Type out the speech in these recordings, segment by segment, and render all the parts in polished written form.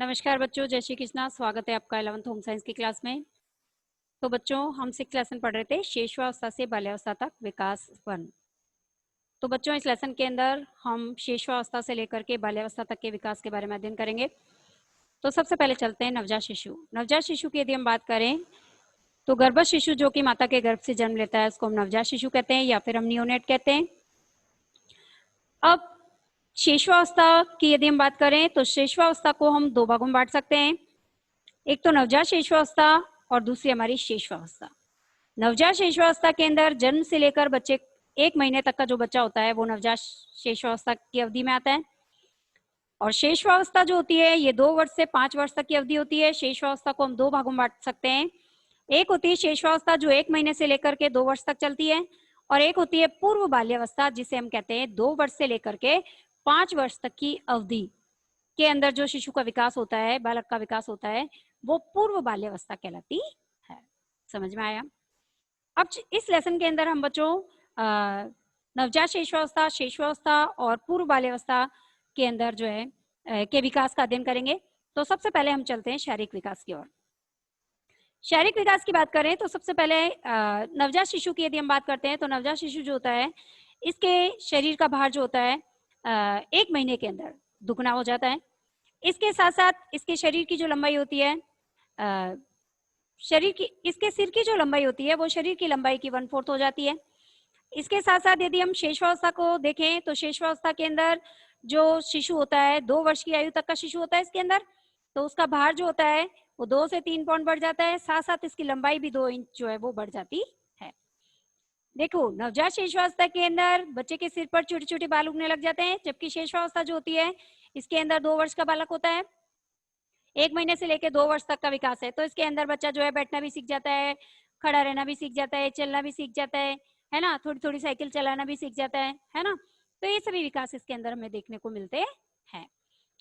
नमस्कार बच्चों, जय श्री कृष्णा। स्वागत है आपका 11th होम साइंस की क्लास में। तो बच्चों, हम 6th लेसन पढ़ रहे थे, शेषवावस्था से बाल्यावस्था तक विकास 1। तो बच्चों, इस लेसन के अंदर हम शेषवावस्था से लेकर के बाल्यावस्था तक के विकास के बारे में अध्ययन करेंगे। तो सबसे पहले चलते हैं नवजात शिशु। नवजात शिशु की यदि हम बात करें तो गर्भस्थ शिशु जो कि माता के गर्भ से जन्म लेता है उसको हम नवजात शिशु कहते हैं या फिर हम नियोनेट कहते हैं। अब शेषवावस्था की यदि हम बात करें तो शेषवावस्था को हम दो भागों में बांट सकते हैं। एक तो नवजात शेषवावस्था और दूसरी हमारी शेषवावस्था। नवजात शेषवावस्था के अंदर जन्म से लेकर बच्चे 1 महीने तक का जो बच्चा होता है वो नवजात शेषवावस्था की अवधि में आता है। और शेषवावस्था जो होती है ये 2 वर्ष से 5 वर्ष तक की अवधि होती है। शेषवावस्था को हम दो भागों में बांट सकते हैं। एक होती है शेषवावस्था जो 1 महीने से लेकर के 2 वर्ष तक चलती है, और एक होती है पूर्व बाल्यावस्था जिसे हम कहते हैं 2 वर्ष से लेकर के 5 वर्ष तक की अवधि के अंदर जो शिशु का विकास होता है, बालक का विकास होता है, वो पूर्व बाल्यावस्था कहलाती है। समझ में आया? अब इस लेसन के अंदर हम बच्चों नवजात शेषवावस्था, शेषवावस्था और पूर्व बाल्यावस्था के अंदर जो है के विकास का अध्ययन करेंगे। तो सबसे पहले हम चलते हैं शारीरिक विकास की ओर। शारीरिक विकास की बात करें तो सबसे पहले नवजात शिशु की यदि हम बात करते हैं तो नवजात शिशु जो होता है इसके शरीर का भार जो होता है 1 महीने के अंदर दुगना हो जाता है। इसके साथ साथ इसके शरीर की जो लंबाई होती है, इसके सिर की जो लंबाई होती है वो शरीर की लंबाई की 1/4 हो जाती है। इसके साथ साथ यदि हम शेषवावस्था को देखें तो शेषवावस्था के अंदर जो शिशु होता है 2 वर्ष की आयु तक का शिशु होता है इसके अंदर, तो उसका भार जो होता है वो 2 से 3 पाउंड बढ़ जाता है। साथ साथ इसकी लंबाई भी 2 इंच जो है वो बढ़ जाती है। देखो, नवजात शेषवावस्था के अंदर बच्चे के सिर पर छोटे छोटे बाल उगने लग जाते हैं, जबकि शेषवावस्था जो होती है इसके अंदर 2 वर्ष का बालक होता है। 1 महीने से लेकर 2 वर्ष तक का विकास है। तो इसके अंदर बच्चा जो है बैठना भी सीख जाता है, खड़ा रहना भी सीख जाता है, चलना भी सीख जाता है ना, थोड़ी थोड़ी साइकिल चलाना भी सीख जाता है ना। तो ये सभी विकास इसके अंदर हमें देखने को मिलते हैं।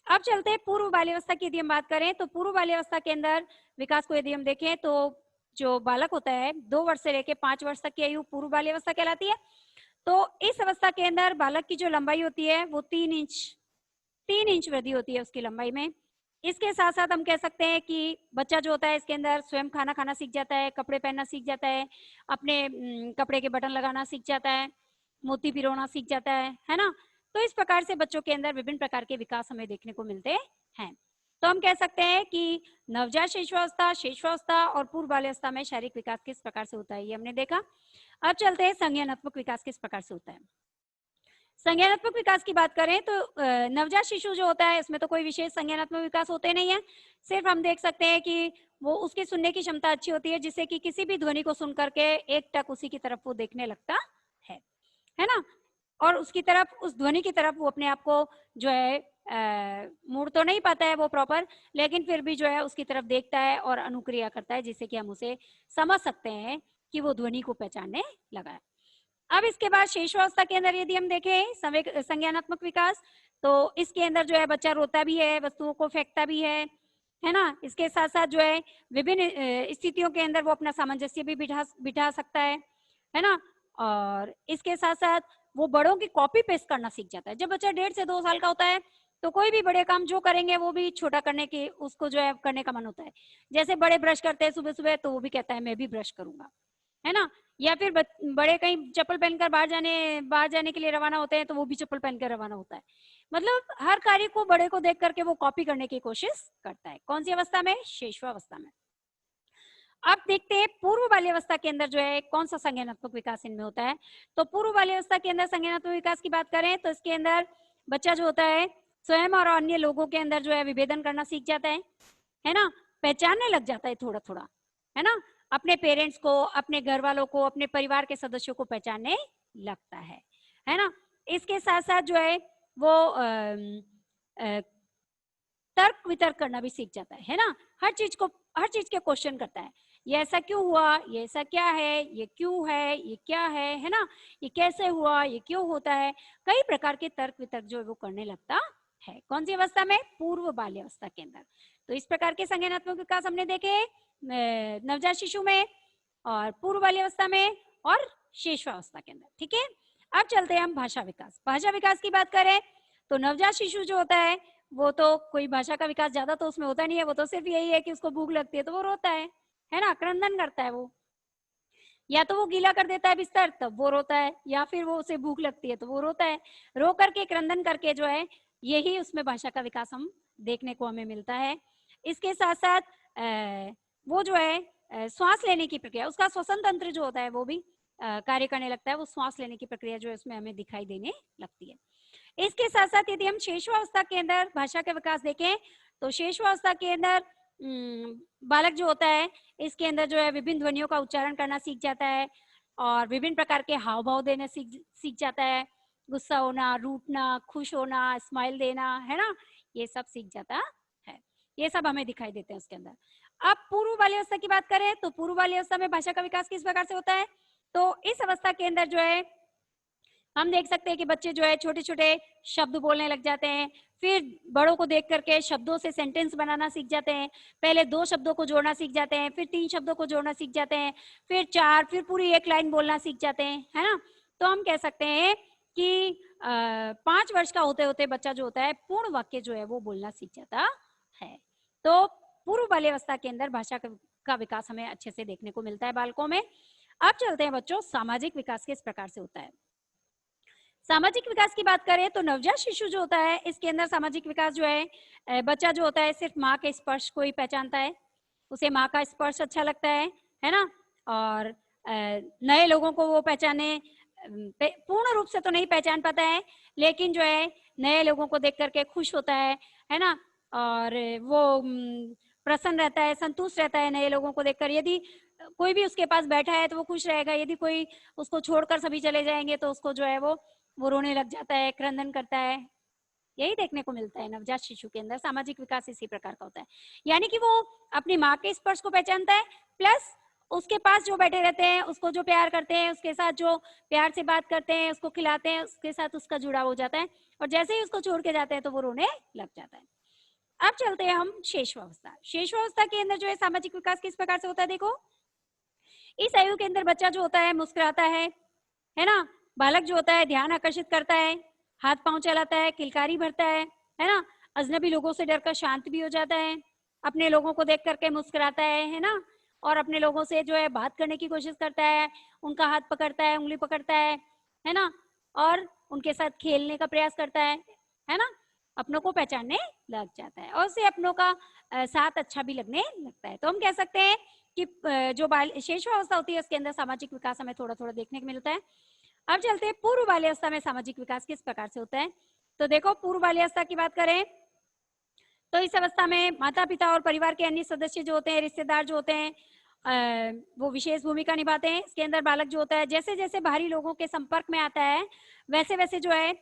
अब चलते हैं पूर्व बाल्यावस्था की यदि हम बात करें तो पूर्व बाल्यावस्था के अंदर विकास को यदि हम देखें तो जो बालक होता है 2 वर्ष से लेकर 5 वर्ष तक की आयु पूर्व बाल्यावस्था कहलाती है। तो इस अवस्था के अंदर बालक की जो लंबाई होती है वो 3 इंच वृद्धि होती है उसकी लंबाई में। इसके साथ साथ हम कह सकते हैं कि बच्चा जो होता है इसके अंदर स्वयं खाना खाना सीख जाता है, कपड़े पहनना सीख जाता है, अपने कपड़े के बटन लगाना सीख जाता है, मोती पिरोना सीख जाता है ना। तो इस प्रकार से बच्चों के अंदर विभिन्न प्रकार के विकास हमें देखने को मिलते हैं। तो हम कह सकते हैं कि नवजात शेषवावस्था, शेषवावस्था और पूर्व बाल्यावस्था में शारीरिक विकास किस प्रकार से होता है ये हमने देखा। अब चलते हैं संज्ञानात्मक विकास किस प्रकार से होता है। संज्ञानात्मक विकास की बात करें तो नवजात शिशु जो होता है इसमें तो कोई विशेष संज्ञानात्मक विकास होते नहीं है। सिर्फ हम देख सकते हैं कि वो उसकी सुनने की क्षमता अच्छी होती है, जिससे कि किसी भी ध्वनि को सुन करके एकटक उसी की तरफ वो देखने लगता है ना। और उसकी तरफ, उस ध्वनि की तरफ वो अपने आप को जो है मुड़ तो नहीं पाता है वो प्रॉपर, लेकिन फिर भी जो है उसकी तरफ देखता है और अनुक्रिया करता है, जिससे कि हम उसे समझ सकते हैं कि वो ध्वनि को पहचानने लगा है। अब इसके बाद शेषवावस्था के अंदर यदि हम देखें संज्ञानात्मक विकास, तो इसके अंदर जो है बच्चा रोता भी है, वस्तुओं को फेंकता भी है ना। इसके साथ साथ जो है विभिन्न स्थितियों के अंदर वो अपना सामंजस्य भी बिठा सकता है ना। और इसके साथ साथ वो बड़ों की कॉपी पेस्ट करना सीख जाता है। जब बच्चा 1.5 से 2 साल का होता है तो कोई भी बड़े काम जो करेंगे वो भी छोटा करने की उसको जो है करने का मन होता है। जैसे बड़े ब्रश करते हैं सुबह सुबह तो वो भी कहता है मैं भी ब्रश करूंगा, है ना। या फिर बड़े कहीं चप्पल पहनकर बाहर जाने के लिए रवाना होते हैं तो वो भी चप्पल पहनकर रवाना होता है। मतलब हर कार्य को बड़े को देख करके वो कॉपी करने की कोशिश करता है। कौन सी अवस्था में? शेषवावस्था में। अब देखते हैं पूर्व बाल्यावस्था के अंदर जो है कौन सा संज्ञानात्मक विकास इनमें होता है। तो पूर्व बाल्यावस्था के अंदर संज्ञानात्मक विकास की बात करें तो इसके अंदर बच्चा जो होता है स्वयं और अन्य लोगों के अंदर जो है विभेदन करना सीख जाता है ना। पहचानने लग जाता है थोड़ा थोड़ा, है ना। अपने पेरेंट्स को, अपने घर वालों को, अपने परिवार के सदस्यों को पहचानने लगता है ना। इसके साथ साथ जो है वो तर्क वितर्क करना भी सीख जाता है ना। हर चीज के क्वेश्चन करता है। ये ऐसा क्यों हुआ, ये ऐसा क्या है, ये क्यों है, ये क्या है ना। ये कैसे हुआ, ये क्यों होता है। कई प्रकार के तर्क वितर्क जो है वो करने लगता है। कौन सी अवस्था में? पूर्व बाल्यावस्था के अंदर। तो इस प्रकार के संज्ञानात्मक विकास हमने देखे नवजात शिशु में और पूर्व बाल्यावस्था में और शेषवावस्था के अंदर। ठीक है, अब चलते हैं हम भाषा विकास। भाषा विकास की बात करें तो नवजात शिशु जो होता है वो तो कोई भाषा का विकास ज्यादा तो उसमें होता नहीं है, वो तो सिर्फ यही है कि उसको भूख लगती है तो वो रोता है ना, क्रंदन करता है वो। या तो वो गीला कर देता है बिस्तर तब वो रोता है, या फिर वो उसे भूख लगती है तो वो रोता है। रो करके क्रंदन करके जो है, यही उसमें भाषा का विकास हम देखने को हमें मिलता है। इसके साथ साथ वो जो है श्वास लेने की प्रक्रिया, उसका श्वसन तंत्र जो होता है वो भी कार्य करने लगता है, वो श्वास लेने की प्रक्रिया जो है उसमें हमें दिखाई देने लगती है। इसके साथ साथ यदि हम शेषवावस्था के अंदर भाषा का विकास देखें तो शेषवावस्था के अंदर बालक जो होता है इसके अंदर जो है विभिन्न ध्वनियों का उच्चारण करना सीख जाता है और विभिन्न प्रकार के हाव भाव देना सीख जाता है। गुस्सा होना, रूठना, खुश होना, स्माइल देना, है ना, ये सब सीख जाता है। ये सब हमें दिखाई देते हैं उसके अंदर। अब पूर्व बाल्यावस्था की बात करें तो पूर्व बाल्यावस्था में भाषा का विकास किस प्रकार से होता है, तो इस अवस्था के अंदर जो है हम देख सकते हैं कि बच्चे जो है छोटे छोटे शब्द बोलने लग जाते हैं, फिर बड़ों को देख करके शब्दों से सेंटेंस बनाना सीख जाते हैं। पहले 2 शब्दों को जोड़ना सीख जाते हैं, फिर 3 शब्दों को जोड़ना सीख जाते हैं, फिर 4, फिर पूरी 1 लाइन बोलना सीख जाते हैं, है ना। तो हम कह सकते हैं कि 5 वर्ष का होते होते बच्चा जो होता है पूर्ण वाक्य जो है वो बोलना सीख जाता है। तो पूर्व बाल्यावस्था के अंदर भाषा का विकास हमें अच्छे से देखने को मिलता है बालकों में। अब चलते हैं बच्चों, सामाजिक विकास किस प्रकार से होता है। सामाजिक विकास की बात करें तो नवजात शिशु जो होता है इसके अंदर सामाजिक विकास जो है, बच्चा जो होता है सिर्फ माँ के स्पर्श को ही पहचानता है, उसे माँ का स्पर्श अच्छा लगता है ना। और नए लोगों को वो पहचाने पूर्ण रूप से तो नहीं पहचान पाता है, लेकिन जो है नए लोगों को देख करके खुश होता है ना। और वो प्रसन्न रहता है, संतुष्ट रहता है नए लोगों को देखकर। यदि कोई भी उसके पास बैठा है तो वो खुश रहेगा, यदि कोई उसको छोड़कर सभी चले जाएंगे तो उसको जो है वो रोने लग जाता है, क्रंदन करता है। यही देखने को मिलता है नवजात शिशु के अंदर। सामाजिक विकास इसी प्रकार का होता है, यानी कि वो अपनी माँ के स्पर्श को पहचानता है, प्लस उसके पास जो बैठे रहते हैं उसको जो प्यार करते हैं, उसके साथ जो प्यार से बात करते हैं, उसको खिलाते हैं, उसके साथ उसका जुड़ाव हो जाता है। और जैसे ही उसको छोड़ के जाते हैं तो वो रोने लग जाता है। अब चलते हैं हम शेषवावस्था। शेषवावस्था के अंदर जो है सामाजिक विकास किस प्रकार से होता है, देखो इस आयु के अंदर बच्चा जो होता है मुस्कुराता है ना। बालक जो होता है ध्यान आकर्षित करता है, हाथ पांव चलाता है, किलकारी भरता है ना। अजनबी लोगों से डरकर शांत भी हो जाता है, अपने लोगों को देख करके मुस्कुराता है ना। और अपने लोगों से जो है बात करने की कोशिश करता है, उनका हाथ पकड़ता है, उंगली पकड़ता है ना। और उनके साथ खेलने का प्रयास करता है ना। अपनों को पहचानने लग जाता है और उसे अपनों का साथ अच्छा भी लगने लगता है। तो हम कह सकते हैं कि जो बाल शेषावस्था होती है उसके अंदर सामाजिक विकास हमें थोड़ा थोड़ा देखने को मिलता है। अब चलते हैं पूर्व बाल्यावस्था में सामाजिक विकास किस प्रकार से होता है। तो देखो पूर्व बाल्यावस्था की बात करें तो इस अवस्था में माता पिता और परिवार के अन्य सदस्य जो होते हैं, रिश्तेदार जो होते हैं, वो विशेष भूमिका निभाते हैं। इसके अंदर बालक जो होता है जैसे जैसे बाहरी लोगों के संपर्क में आता है वैसे वैसे जो है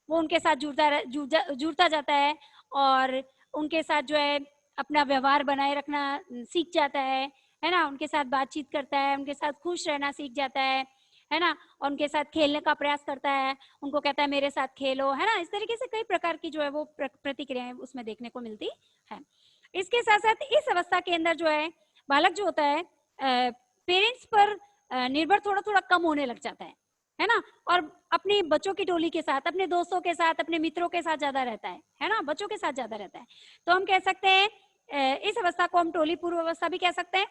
वो उनके साथ जुड़ता जाता है और उनके साथ जो है अपना व्यवहार बनाए रखना सीख जाता है ना। उनके साथ बातचीत करता है, उनके साथ खुश रहना सीख जाता है ना। और उनके साथ खेलने का प्रयास करता है, उनको कहता है मेरे साथ खेलो, है ना। इस तरीके से कई प्रकार की जो है वो प्रतिक्रियाएं उसमें देखने को मिलती है। इसके साथ साथ इस अवस्था के अंदर जो है बालक जो होता है पेरेंट्स पर निर्भर थोड़ा थोड़ा कम होने लग जाता है ना। और अपनी बच्चों की टोली के साथ, अपने दोस्तों के साथ, अपने मित्रों के साथ ज्यादा रहता है ना, बच्चों के साथ ज्यादा रहता है। तो हम कह सकते हैं इस अवस्था को हम टोली पूर्व अवस्था भी कह सकते हैं।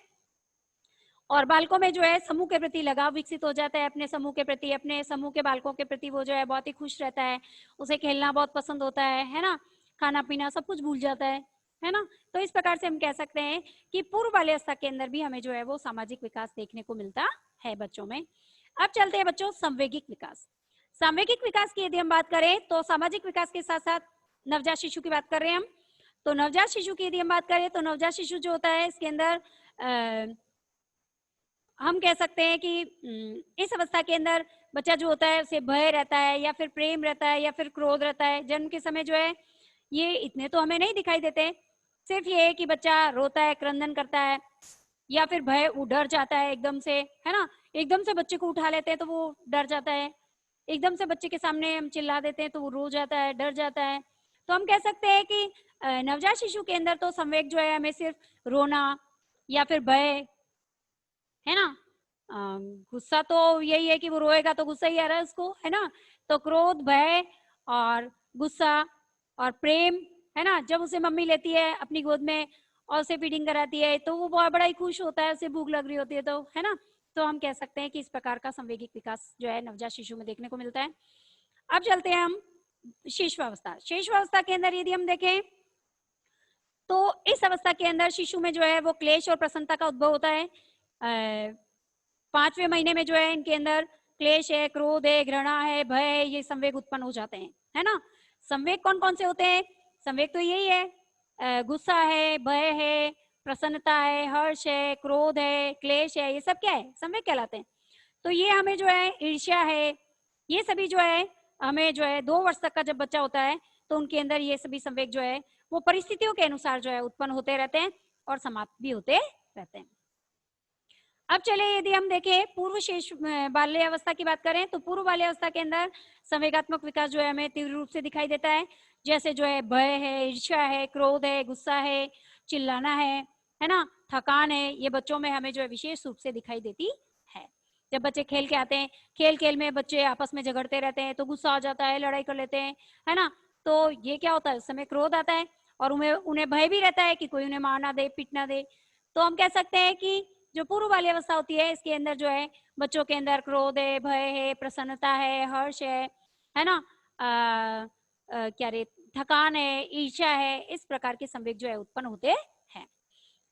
और बालकों में जो है समूह के प्रति लगाव विकसित हो जाता है, अपने समूह के प्रति, अपने समूह के बालकों के प्रति वो जो है बहुत ही खुश रहता है, उसे खेलना बहुत पसंद होता है ना। खाना पीना सब कुछ भूल जाता है ना। तो इस प्रकार से हम कह सकते हैं कि पूर्व बाल्यावस्था के अंदर भी हमें जो है वो सामाजिक विकास देखने को मिलता है बच्चों में। अब चलते हैं बच्चों सांवेगिक विकास। सांवेगिक विकास की यदि हम बात करें तो सामाजिक विकास के साथ साथ नवजात शिशु की बात कर रहे हैं हम। तो नवजात शिशु की यदि हम बात करें तो नवजात शिशु जो होता है इसके अंदर हम कह सकते हैं कि इस अवस्था के अंदर बच्चा जो होता है उसे भय रहता है या फिर प्रेम रहता है या फिर क्रोध रहता है। जन्म के समय जो है ये इतने तो हमें नहीं दिखाई देते, सिर्फ ये है कि बच्चा रोता है, क्रंदन करता है या फिर भय, वो डर जाता है एकदम से, है ना। एकदम से बच्चे को उठा लेते हैं तो वो डर जाता है, एकदम से बच्चे के सामने हम चिल्ला देते हैं तो वो रो जाता है, डर जाता है। तो हम कह सकते हैं कि नवजात शिशु के अंदर तो संवेग जो है हमें सिर्फ रोना या फिर भय, है ना। गुस्सा तो यही है कि वो रोएगा तो गुस्सा ही आ रहा है उसको, है ना। तो क्रोध, भय और गुस्सा और प्रेम, है ना, जब उसे मम्मी लेती है अपनी गोद में और उसे फीडिंग कराती है तो वो बहुत बड़ा ही खुश होता है, उसे भूख लग रही होती है तो, है ना। तो हम कह सकते हैं कि इस प्रकार का संवेगिक विकास जो है नवजात शिशु में देखने को मिलता है। अब चलते हैं हम शिशुअवस्था। शिशुअवस्था के अंदर यदि हम देखें तो इस अवस्था के अंदर शिशु में जो है वो क्लेश और प्रसन्नता का उद्भव होता है। 5वें महीने में जो है इनके अंदर क्लेश है, क्रोध है, घृणा है, भय है, ये संवेग उत्पन्न हो जाते हैं, है ना। संवेग कौन कौन से होते हैं? संवेग तो यही है, गुस्सा है, भय है, प्रसन्नता है, हर्ष है, क्रोध है, क्लेश है, ये सब क्या है? संवेग कहलाते हैं। तो ये हमें जो है ईर्ष्या है, ये सभी जो है हमें जो है 2 वर्ष तक का जब बच्चा होता है तो उनके अंदर ये सभी संवेग जो है वो परिस्थितियों के अनुसार जो है उत्पन्न होते रहते हैं और समाप्त भी होते रहते हैं। अब चलिए यदि हम देखें पूर्व शेष बाल्यावस्था की बात करें तो पूर्व बाल्यावस्था के अंदर संवेगात्मक विकास जो है हमें तीव्र रूप से दिखाई देता है। जैसे जो है भय है, ईर्ष्या है, क्रोध है, गुस्सा है, चिल्लाना है ना, थकान है, ये बच्चों में हमें जो है विशेष रूप से दिखाई देती है। जब बच्चे खेल के आते हैं, खेल खेल में बच्चे आपस में झगड़ते रहते हैं तो गुस्सा आ जाता है, लड़ाई कर लेते हैं, है ना। तो ये क्या होता है, उस समय क्रोध आता है और उन्हें भय भी रहता है कि कोई उन्हें मार ना दे, पीट ना दे। तो हम कह सकते हैं कि जो पूर्व वाली अवस्था होती है इसके अंदर जो है बच्चों के अंदर क्रोध है, भय है, प्रसन्नता है, हर्ष है ना, क्या रे, थकान है, ईर्ष्या है, इस प्रकार के संवेग जो है उत्पन्न होते हैं।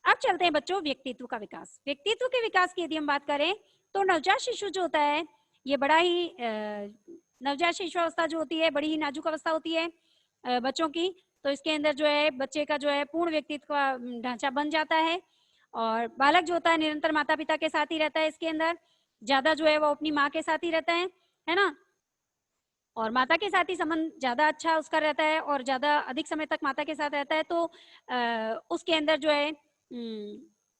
अब चलते हैं बच्चों व्यक्तित्व का विकास। व्यक्तित्व के विकास की यदि हम बात करें तो नवजात शिशु जो होता है ये बड़ा ही नवजात शिशु अवस्था जो होती है बड़ी ही नाजुक अवस्था होती है बच्चों की। तो इसके अंदर जो है बच्चे का जो है पूर्ण व्यक्तित्व का ढांचा बन जाता है और बालक जो होता है निरंतर माता पिता के साथ ही रहता है। इसके अंदर ज्यादा जो है वो अपनी माँ के साथ ही रहता है ना, और माता के साथ ही संबंध ज्यादा अच्छा उसका रहता है और ज्यादा अधिक समय तक माता के साथ रहता है। तो उसके अंदर जो है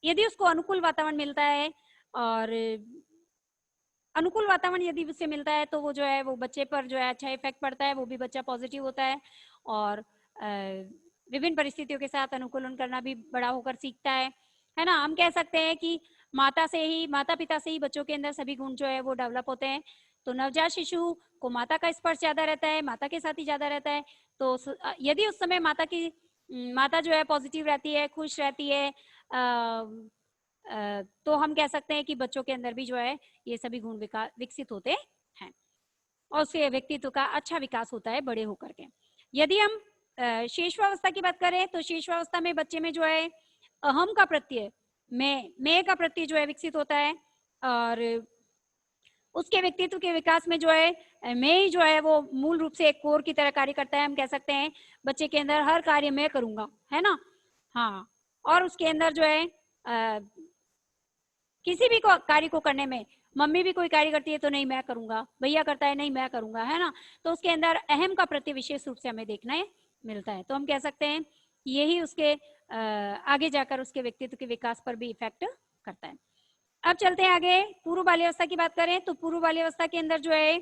यदि उसको अनुकूल वातावरण मिलता है और अनुकूल वातावरण यदि उससे मिलता है तो वो जो है वो बच्चे पर जो है अच्छा इफेक्ट पड़ता है, वो भी बच्चा पॉजिटिव होता है और विभिन्न परिस्थितियों के साथ अनुकूलन करना भी बड़ा होकर सीखता है ना। हम कह सकते हैं कि माता पिता से ही बच्चों के अंदर सभी गुण जो है वो डेवलप होते हैं। तो नवजात शिशु को माता का स्पर्श ज्यादा रहता है, माता के साथ ही ज्यादा रहता है। तो यदि उस समय माता जो है पॉजिटिव रहती है, खुश रहती है, तो हम कह सकते हैं कि बच्चों के अंदर भी जो है ये सभी गुण विकसित होते हैं और उसके व्यक्तित्व का अच्छा विकास होता है बड़े होकर के। यदि हम शेषवावस्था की बात करें तो शेषवावस्था में बच्चे में जो है अहम का प्रत्यय, मैं का प्रत्यय जो है विकसित होता है और उसके व्यक्तित्व के विकास में जो है मैं ही जो है वो मूल रूप से एक कोर की तरह कार्य करता है। हम कह सकते हैं बच्चे के अंदर हर कार्य मैं करूंगा, है ना। हाँ, और उसके अंदर जो है किसी भी कार्य को करने में मम्मी भी कोई कार्य करती है तो नहीं मैं करूंगा, भैया करता है नहीं मैं करूंगा, है ना। तो उसके अंदर अहम का प्रत्यय विशेष रूप से हमें देखने मिलता है। तो हम कह सकते हैं यही उसके आगे जाकर उसके व्यक्तित्व के विकास पर भी इफेक्ट करता है। अब चलते हैं आगे, पूर्व बाल्यावस्था की बात करें तो पूर्व बाल्यावस्था के अंदर जो है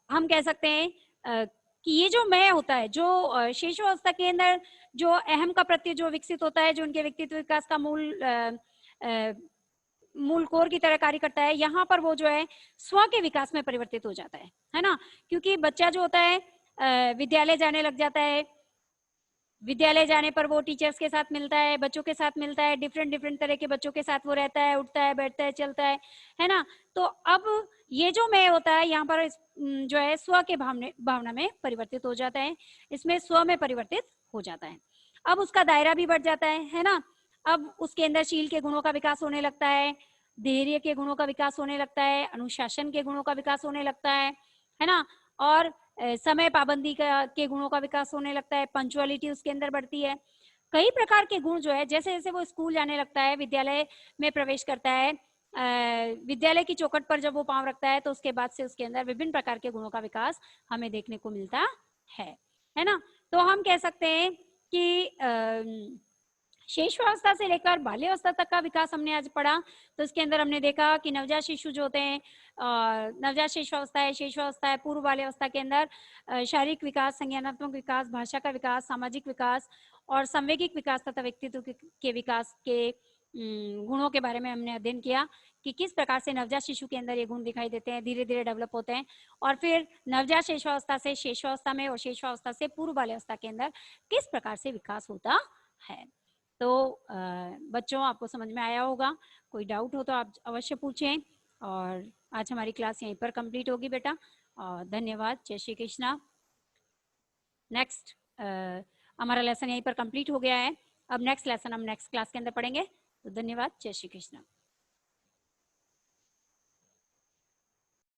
हम कह सकते हैं कि ये जो मैं होता है, जो शिशुअवस्था के अंदर जो अहम का प्रत्यय जो विकसित होता है, जो उनके व्यक्तित्व विकास का मूल कोर की तरह कार्य करता है, यहाँ पर वो जो है स्व के विकास में परिवर्तित हो जाता है ना। क्योंकि बच्चा जो होता है विद्यालय जाने लग जाता है, विद्यालय जाने पर वो टीचर्स के साथ मिलता है, बच्चों के साथ मिलता है, डिफरेंट तरह के बच्चों के साथ वो रहता है, उठता है, बैठता है, चलता है ना। तो अब ये जो मैं होता है यहाँ पर जो है स्व के भावना में परिवर्तित हो जाता है, इसमें स्व में परिवर्तित हो जाता है। अब उसका दायरा भी बढ़ जाता है ना। अब उसके अंदर शील के गुणों का विकास होने लगता है, धैर्य के गुणों का विकास होने लगता है, अनुशासन के गुणों का विकास होने लगता है ना, और समय पाबंदी के गुणों का विकास होने लगता है, पंचुअलिटी उसके अंदर बढ़ती है। कई प्रकार के गुण जो है जैसे जैसे वो स्कूल जाने लगता है, विद्यालय में प्रवेश करता है, विद्यालय की चौखट पर जब वो पांव रखता है तो उसके बाद से उसके अंदर विभिन्न प्रकार के गुणों का विकास हमें देखने को मिलता है ना। तो हम कह सकते हैं कि शेषवावस्था से लेकर बाल्यावस्था तक का विकास हमने आज पढ़ा। तो इसके अंदर हमने देखा कि नवजात शिशु जो होते हैं, नवजात शेषवावस्था है, शेषवावस्था है, पूर्व बाल्यावस्था के अंदर शारीरिक विकास, संज्ञानात्मक विकास, भाषा का विकास, सामाजिक विकास और संवेगिक विकास तथा व्यक्तित्व के विकास के गुणों के बारे में हमने अध्ययन किया कि किस प्रकार से नवजात शिशु के अंदर ये गुण दिखाई देते हैं, धीरे धीरे डेवलप होते हैं, और फिर नवजात शेषावस्था से शेषावस्था में और शेषावस्था से पूर्व बाल्यावस्था के अंदर किस प्रकार से विकास होता है। तो बच्चों, आपको समझ में आया होगा। कोई डाउट हो तो आप अवश्य पूछें। और आज हमारी क्लास यहीं पर कंप्लीट होगी बेटा, और धन्यवाद। जय श्री कृष्णा। नेक्स्ट हमारा लेसन यहीं पर कंप्लीट हो गया है। अब नेक्स्ट लेसन हम नेक्स्ट क्लास के अंदर पढ़ेंगे। तो धन्यवाद। जय श्री कृष्णा।